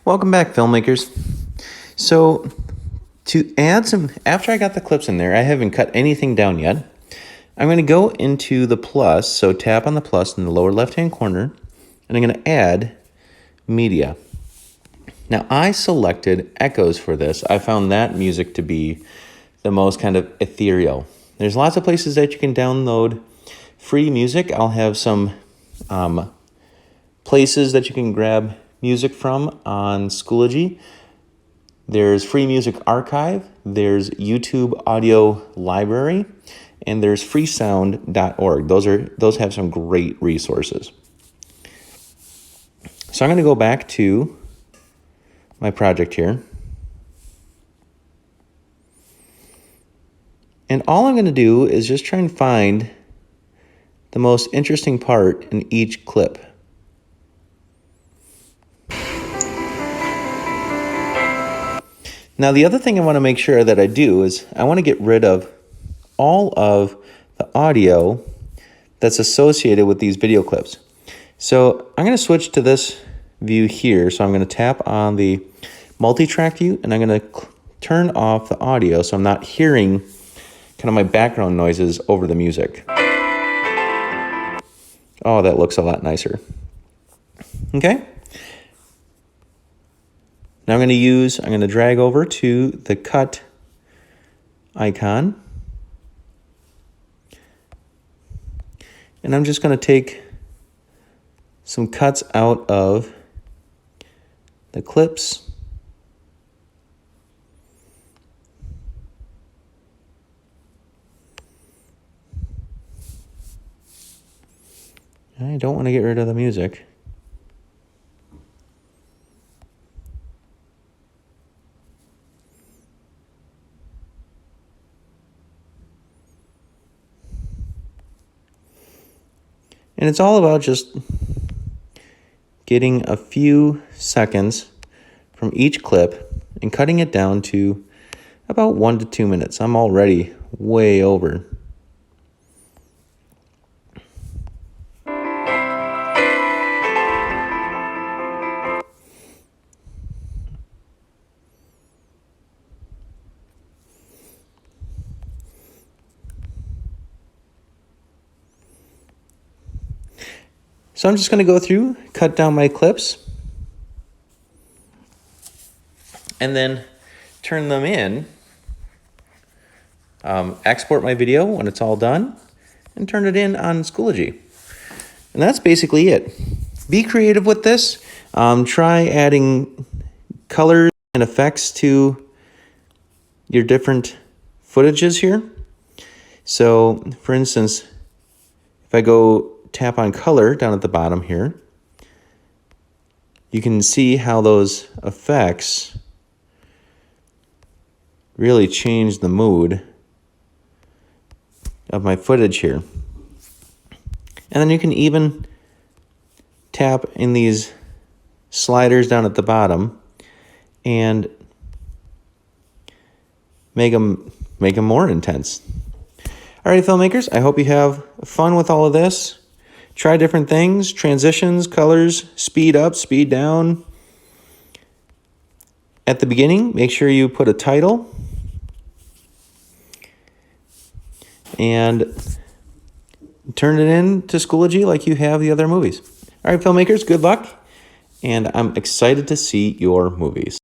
Welcome back, filmmakers. So to add some, after I got the clips in there, I haven't cut anything down yet. I'm going to go into the plus, so tap on the plus in the lower left-hand corner, and I'm going to add media. Now I selected echoes for this. I found that music to be the most kind of ethereal. There's lots of places that you can download free music. I'll have some places that you can grab music from on Schoology. There's Free Music Archive, there's YouTube Audio Library, and there's freesound.org. Those have some great resources. So I'm going to go back to my project here. And all I'm going to do is just try and find the most interesting part in each clip. Now, the other thing I want to make sure that I do is I want to get rid of all of the audio that's associated with these video clips. So I'm going to switch to this view here. So I'm going to tap on the multi-track view, and I'm going to turn off the audio so I'm not hearing kind of my background noises over the music. Oh, that looks a lot nicer. Okay. Now I'm going to drag over to the cut icon. And I'm just going to take some cuts out of the clips. I don't want to get rid of the music. And it's all about just getting a few seconds from each clip and cutting it down to about 1 to 2 minutes. I'm already way over. So I'm just going to go through, cut down my clips, and then turn them in, export my video when it's all done, and turn it in on Schoology. And that's basically it. Be creative with this. Try adding colors and effects to your different footages here. So, for instance, if I go tap on color down at the bottom here, you can see how those effects really change the mood of my footage here. And then you can even tap in these sliders down at the bottom and make them more intense. All right, filmmakers, I hope you have fun with all of this. Try different things, transitions, colors, speed up, speed down. At the beginning, make sure you put a title and turn it in to Schoology like you have the other movies. All right, filmmakers, good luck, and I'm excited to see your movies.